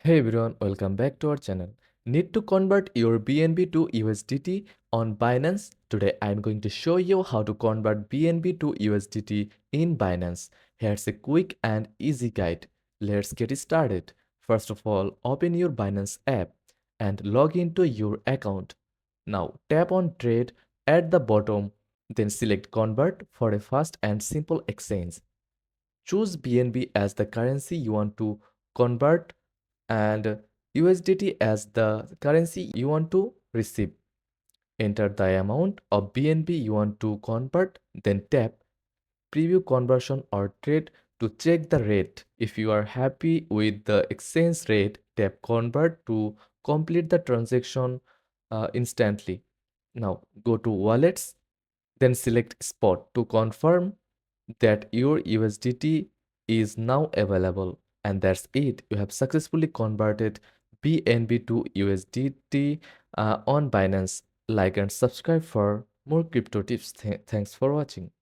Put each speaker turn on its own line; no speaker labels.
Hey everyone, welcome back to our channel. Need to convert your BNB to USDT on Binance? Today I'm going to show you how to convert BNB to USDT in Binance. Here's a quick and easy guide. Let's get started. First of all, open your Binance app and log into your account. Now tap on Trade at the bottom, then select Convert for a fast and simple exchange. Choose BNB as the currency you want to convert and USDT as the currency you want to receive. Enter the amount of BNB you want to convert, then tap Preview Conversion or Trade to check the rate. If you are happy with the exchange rate, tap Convert to complete the transaction instantly. Now go to Wallets, then select Spot to confirm that your USDT is now available. And that's it. You have successfully converted BNB to USDT on Binance. Like and subscribe for more crypto tips. Thanks for watching.